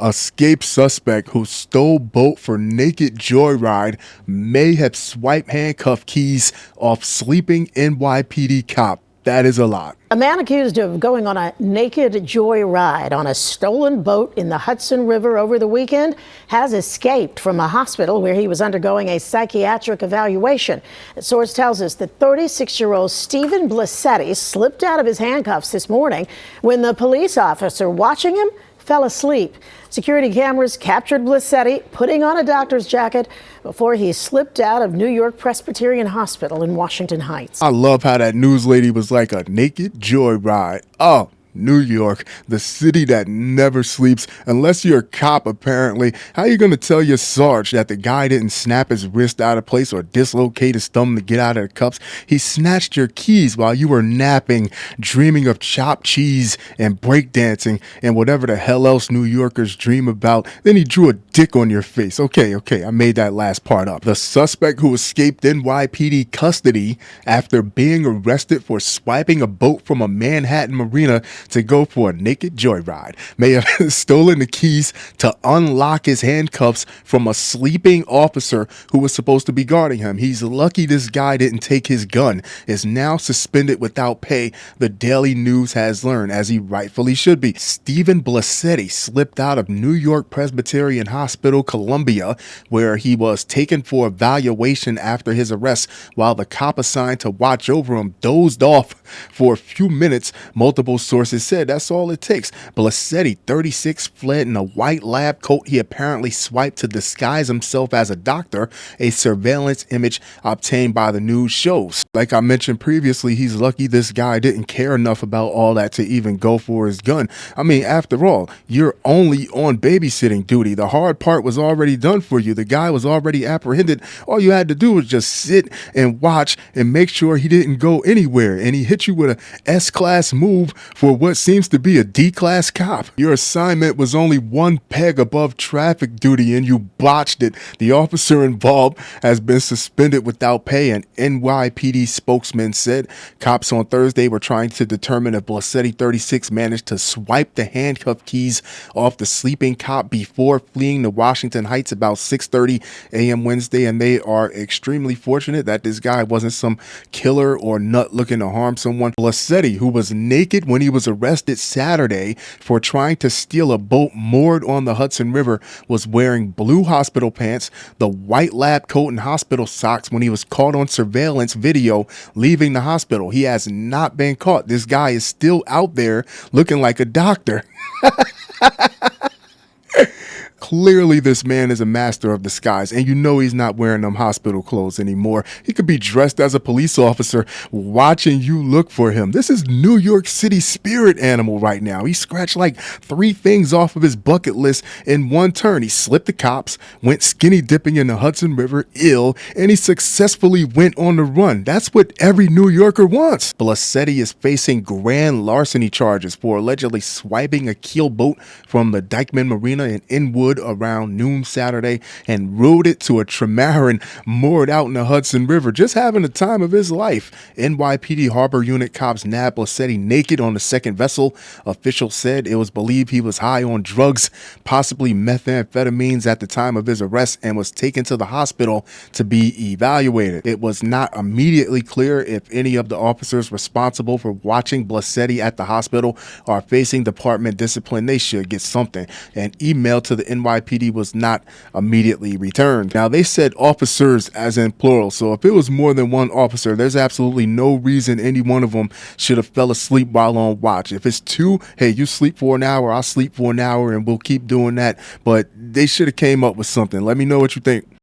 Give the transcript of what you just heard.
Escaped suspect who stole boat for naked joyride may have swiped handcuff keys off sleeping NYPD cop. That is a lot. A man accused of going on a naked joyride on a stolen boat in the Hudson River over the weekend has escaped from a hospital where he was undergoing a psychiatric evaluation. A source tells us that 36-year-old Stephen Blasetti slipped out of his handcuffs this morning when the police officer watching him fell asleep. Security cameras captured Blasetti putting on a doctor's jacket before he slipped out of New York Presbyterian Hospital in Washington Heights. I love how that news lady was like a naked joyride. Oh, New York, the city that never sleeps, unless you're a cop apparently. How you going to tell your sarge that the guy didn't snap his wrist out of place or dislocate his thumb to get out of the cuffs? He snatched your keys while you were napping, dreaming of chopped cheese and breakdancing and whatever the hell else New Yorkers dream about. Then he drew a dick on your face. Okay, I made that last part up. The suspect who escaped NYPD custody after being arrested for swiping a boat from a Manhattan marina to go for a naked joyride may have stolen the keys to unlock his handcuffs from a sleeping officer who was supposed to be guarding him. He's lucky this guy didn't take his gun. Is now suspended without pay, the Daily News has learned, as he rightfully should be. Stephen Blasetti slipped out of New York Presbyterian Hospital, Columbia, where he was taken for evaluation after his arrest, while the cop assigned to watch over him dozed off for a few minutes. Multiple sources said that's all it takes. Blasetti, 36, fled in a white lab coat he apparently swiped to disguise himself as a doctor, a surveillance image obtained by the news shows. Like I mentioned previously, he's lucky this guy didn't care enough about all that to even go for his gun. I mean, after all, you're only on babysitting duty. The hard part was already done for you. The guy was already apprehended. All you had to do was just sit and watch and make sure he didn't go anywhere. And he hit you with a S-class move for what seems to be a D-class cop. Your assignment was only one peg above traffic duty and you botched it. The officer involved has been suspended without pay, an NYPD spokesman said. Cops on Thursday were trying to determine if Blasetti, 36, managed to swipe the handcuff keys off the sleeping cop before fleeing to Washington Heights about 6:30 a.m. Wednesday, and they are extremely fortunate that this guy wasn't some killer or nut looking to harm someone. Blasetti, who was naked when he was arrested Saturday for trying to steal a boat moored on the Hudson River, was wearing blue hospital pants, the white lab coat, and hospital socks when he was caught on surveillance video leaving the hospital. He has not been caught. This guy is still out there looking like a doctor. Clearly, this man is a master of disguise, and you know he's not wearing them hospital clothes anymore. He could be dressed as a police officer watching you look for him. This is New York City spirit animal right now. He scratched like 3 things off of his bucket list in one turn. He slipped the cops, went skinny dipping in the Hudson River, and he successfully went on the run. That's what every New Yorker wants. Blasetti is facing grand larceny charges for allegedly swiping a keelboat from the Dyckman Marina in Inwood around noon Saturday and rowed it to a catamaran moored out in the Hudson River, just having the time of his life. NYPD Harbor Unit cops nabbed Blasetti naked on the second vessel. Officials said it was believed he was high on drugs, possibly methamphetamines, at the time of his arrest, and was taken to the hospital to be evaluated. It was not immediately clear if any of the officers responsible for watching Blasetti at the hospital are facing department discipline. They should get something. An email to the NYPD was not immediately returned. Now, they said officers as in plural, so if it was more than one officer, there's absolutely no reason any one of them should have fell asleep while on watch. If it's 2, hey, you sleep for an hour, I'll sleep for an hour, and we'll keep doing that. But they should have came up with something. Let me know what you think.